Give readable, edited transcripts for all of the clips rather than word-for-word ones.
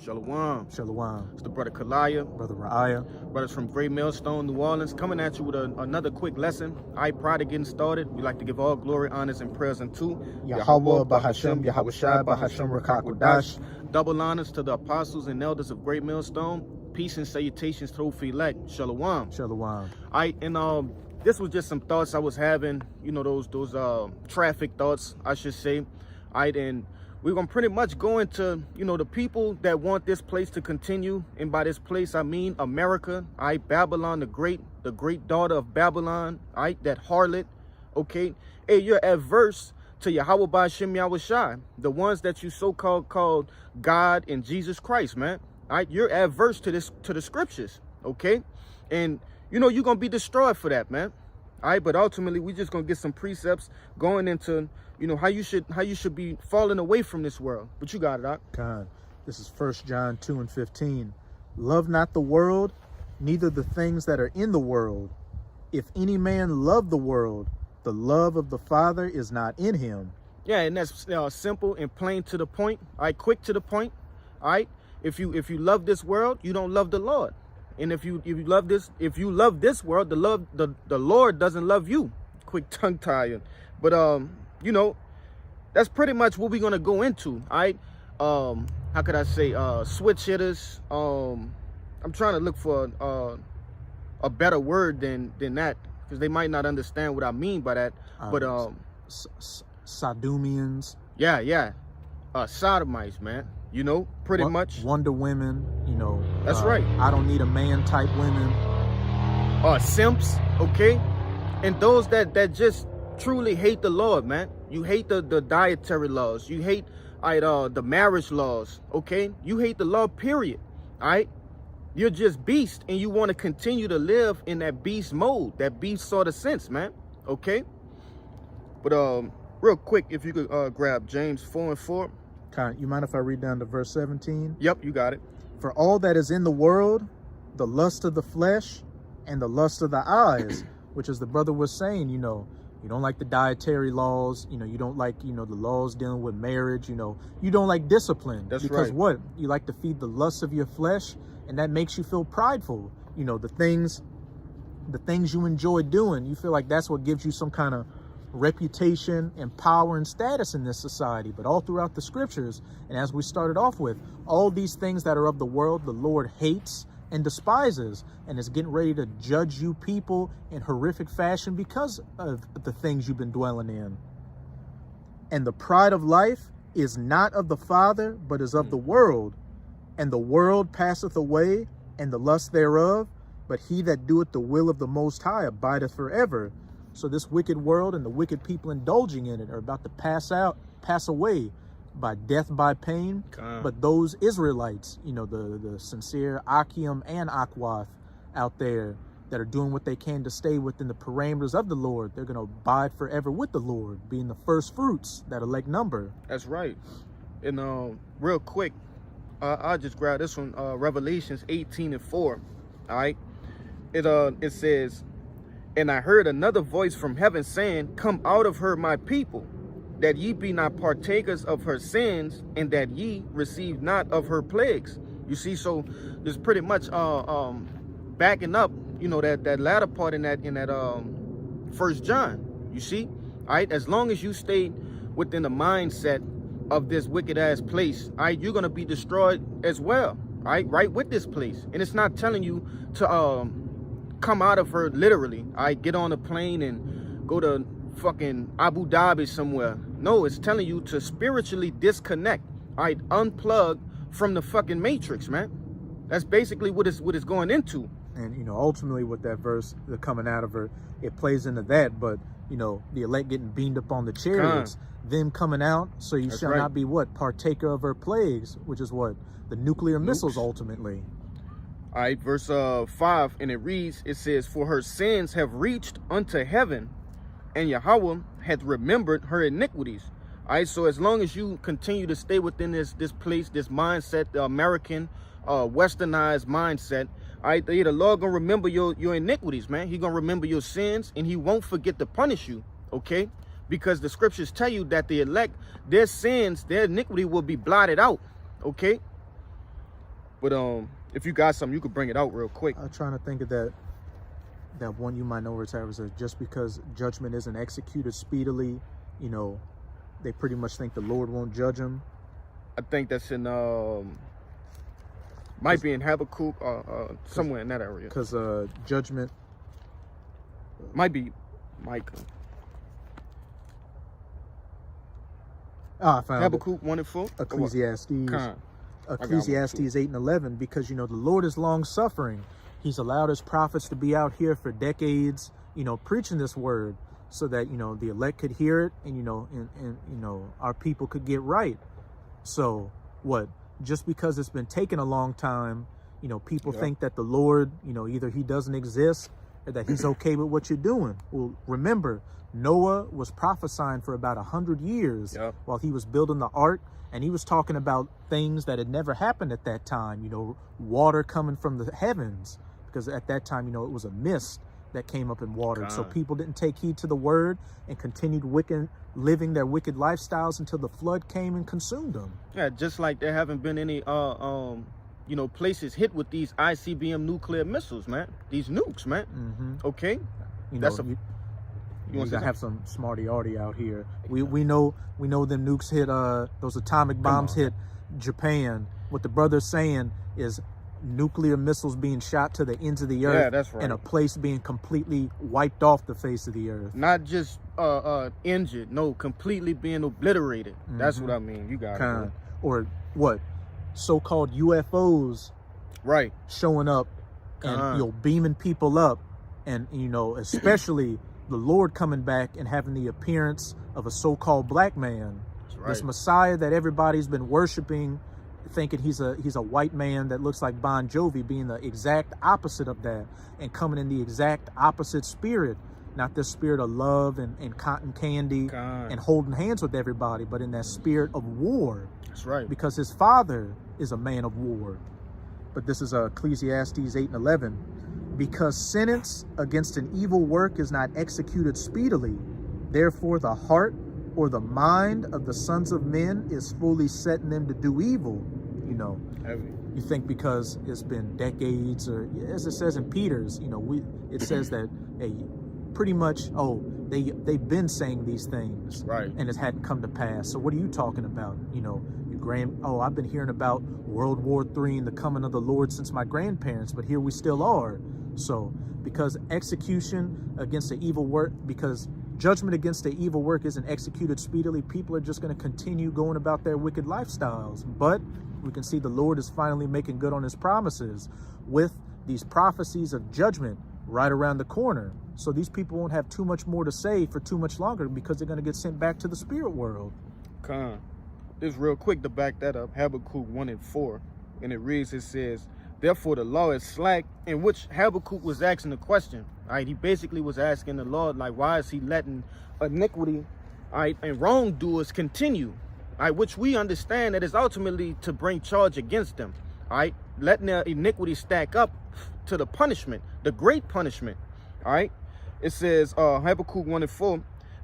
Shalom. Shalom. It's the brother Kalaya. Brother Ra'aya. Brothers from Great Millstone, New Orleans, coming at you with another quick lesson. Prior to getting started, we like to give all glory, honors, and prayers unto Yahweh, Bahashem, Yahweh Shai, Bahashem, Rakakodash. Double honors to the apostles and elders of Great Millstone. Peace and salutations to the elect. Shalom. Shalom. And this was just some thoughts I was having, you know, those traffic thoughts, I should say. And we're going to pretty much go into, you know, the people that want this place to continue. And by this place, I mean America, Babylon the great daughter of Babylon, that harlot, okay? Hey, you're adverse to Yahweh Ba'ashem Yahweh Shai, the ones that you so-called called God and Jesus Christ, man. You're adverse to the scriptures, okay? And, you know, you're going to be destroyed for that, man. But ultimately, we're just going to get some precepts going into, you know, how you should be falling away from this world. But you got it, Doc. God, this is 1 John 2:15. Love not the world, neither the things that are in the world. If any man love the world, the love of the Father is not in him. Yeah, and that's simple and plain to the point. Quick to the point. If you love this world, you don't love the Lord. And if you love this world, the Lord doesn't love you. Quick tongue tie. But you know, that's pretty much what we're gonna go into. How could I say switch hitters? I'm trying to look for a better word than that, because they might not understand what I mean by that. But Sodomians. Yeah. Sodomites, man. You know, pretty much. Wonder Women, you know. That's right. I don't need a man type women. Simps, okay? And those that just truly hate the Lord, man. You hate the dietary laws. You hate the marriage laws, okay? You hate the law, period, all right? You're just beast, and you want to continue to live in that beast mode, that beast sort of sense, man, okay? But real quick, if you could grab James 4:4. You mind if I read down to verse 17? Yep, you got it. For all that is in the world, the lust of the flesh and the lust of the eyes, which is the brother was saying, you know, you don't like the dietary laws, you know, you don't like, you know, the laws dealing with marriage, you know, you don't like discipline. That's because right. What? You like to feed the lust of your flesh, and that makes you feel prideful. You know, the things you enjoy doing, you feel like that's what gives you some kind of reputation and power and status in this society. But all throughout the scriptures, and as we started off with, all these things that are of the world, the Lord hates and despises, and is getting ready to judge you people in horrific fashion because of the things you've been dwelling in. And the pride of life is not of the Father, but is of the world. And the world passeth away, and the lust thereof, but he that doeth the will of the Most High abideth forever. So this wicked world and the wicked people indulging in it are about to pass away by death, by pain. But those Israelites, you know, the sincere Akim and Akwath out there that are doing what they can to stay within the parameters of the Lord, they're going to abide forever with the Lord, being the first fruits that elect number. That's right. And real quick, I'll just grab this one, Revelations 18:4. All right. It says, and I heard another voice from heaven saying, come out of her, my people, that ye be not partakers of her sins, and that ye receive not of her plagues. You see, so there's pretty much backing up, you know, that latter part in that 1 John. You see, all right, as long as you stay within the mindset of this wicked ass place, all right, you're gonna be destroyed as well, all right with this place. And it's not telling you to come out of her literally. I get on a plane and go to fucking Abu Dhabi somewhere. No, it's telling you to spiritually disconnect. Unplug from the fucking matrix, man. That's basically what it's going into. And you know, ultimately with that verse, the coming out of her, it plays into that. But you know, the elect getting beamed up on the chariots, them coming out, so you shall not be what? Partaker of her plagues, which is what? The nuclear missiles ultimately. All right, verse 5, and it reads, it says, for her sins have reached unto heaven, and Yahweh hath remembered her iniquities. All right, so as long as you continue to stay within this place, this mindset, the American westernized mindset, all right, the Lord gonna remember your iniquities, man. He gonna remember your sins, and he won't forget to punish you, okay? Because the scriptures tell you that the elect, their sins, their iniquity will be blotted out, okay? But if you got something, you could bring it out real quick. I'm trying to think of that one you might know where it's at. Says just because judgment isn't executed speedily, you know, they pretty much think the Lord won't judge them. I think that's in might be in Habakkuk somewhere in that area. Because judgment might be Micah. I found Habakkuk 1:4. Ecclesiastes 8:11, because, you know, the Lord is long suffering. He's allowed his prophets to be out here for decades, you know, preaching this word so that, you know, the elect could hear it and, you know, and you know, our people could get right. So what, just because it's been taking a long time, you know, people think that the Lord, you know, either he doesn't exist or that he's okay with what you're doing. Well, remember, Noah was prophesying for about 100 years while he was building the ark. And he was talking about things that had never happened at that time, you know, water coming from the heavens, because at that time, you know, it was a mist that came up and watered. So people didn't take heed to the word and continued living their wicked lifestyles until the flood came and consumed them. Yeah, just like there haven't been any, you know, places hit with these ICBM nuclear missiles, man. These nukes, man. Okay, you know, you gotta have some smarty-arty out here. We know them nukes hit those atomic bombs hit Japan. What the brother's saying is nuclear missiles being shot to the ends of the earth. Yeah, that's right. And a place being completely wiped off the face of the earth. Not just injured, no, completely being obliterated. That's what I mean. You got it. Or what? So-called UFOs showing up and, you know, beaming people up, and, you know, especially the Lord coming back and having the appearance of a so-called black man. This Messiah that everybody's been worshiping, thinking he's a white man that looks like Bon Jovi, being the exact opposite of that, and coming in the exact opposite spirit. Not this spirit of love and cotton candy and holding hands with everybody, but in that spirit of war. That's right. Because his father is a man of war. But this is Ecclesiastes 8:11. Because sentence against an evil work is not executed speedily, therefore the heart or the mind of the sons of men is fully setting them to do evil. You know, you think because it's been decades, or as it says in Peter's, you know, it says that pretty much, they've been saying these things, and it hadn't come to pass. So what are you talking about? You know, I've been hearing about World War III and the coming of the Lord since my grandparents, but here we still are. So because execution against the evil work, because judgment against the evil work isn't executed speedily, people are just going to continue going about their wicked lifestyles. But we can see the Lord is finally making good on his promises with these prophecies of judgment right around the corner. So these people won't have too much more to say for too much longer, because they're going to get sent back to the spirit world. Just real quick to back that up, Habakkuk 1:4, and it reads, it says, therefore the law is slack, in which Habakkuk was asking the question. He basically was asking the Lord, like, why is he letting iniquity and wrongdoers continue? Which we understand that is ultimately to bring charge against them. Letting their iniquity stack up to the punishment, the great punishment. It says, Habakkuk 1:4,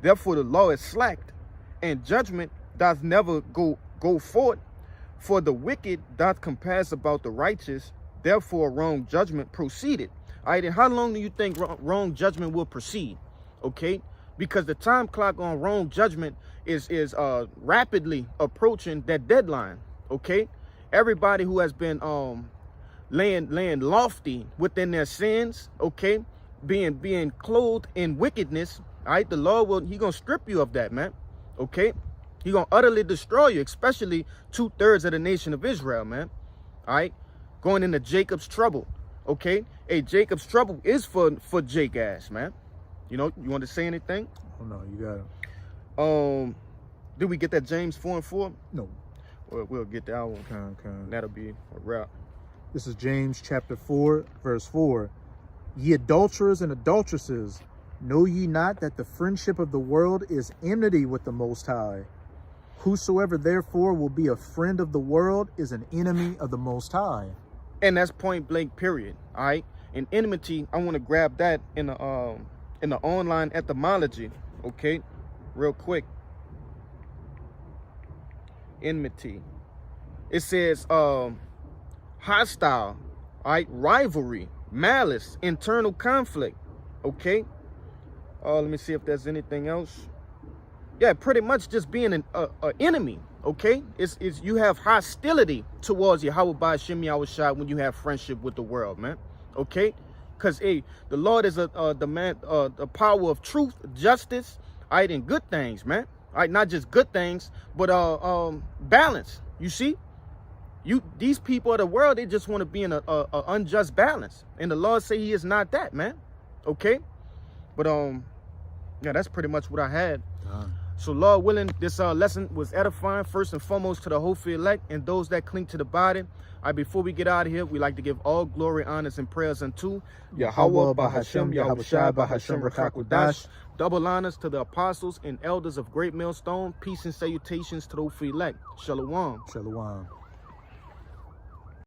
therefore the law is slacked, and judgment doth never go forth, for the wicked doth compass about the righteous, therefore wrong judgment proceeded. And how long do you think wrong judgment will proceed? Okay, because the time clock on wrong judgment is rapidly approaching that deadline. Okay, everybody who has been laying lofty within their sins, okay, being clothed in wickedness, the Lord he gonna strip you of that, man. Okay, he gonna utterly destroy you, especially 2/3 of the nation of Israel, man. Going into Jacob's trouble. Okay, Jacob's trouble is for Jake ass, man. You know, you want to say anything? Oh no, you got it. Did we get that James 4:4? No. Well, we'll get that one. That'll be a wrap. This is James chapter 4, verse 4. Ye adulterers and adulteresses, know ye not that the friendship of the world is enmity with the Most High? Whosoever therefore will be a friend of the world is an enemy of the Most High. And that's point blank, period. And enmity, I want to grab that in the online etymology. Okay, real quick. Enmity. It says hostile, all right, rivalry, malice, internal conflict, okay? Let me see if there's anything else. Yeah, pretty much just being an enemy, okay? It's you have hostility towards Yahweh Ba'ashem Yahushua when you have friendship with the world, man, okay? Because, hey, the Lord is the power of truth, justice, all right, and good things, man. All right, not just good things, but balance, you see? These people of the world, they just want to be in a unjust balance. And the Lord say he is not that, man. Okay? But yeah, that's pretty much what I had. So Lord willing, this lesson was edifying first and foremost to the hopeful elect and those that cling to the body. All right, before we get out of here, we like to give all glory, honors, and prayers unto Yahweh Ba'ashem Yahushua Ba'ashem Rakakwadash. Double honors to the apostles and elders of Great Millstone. Peace and salutations to the hopeful elect. Shalom. Shalom.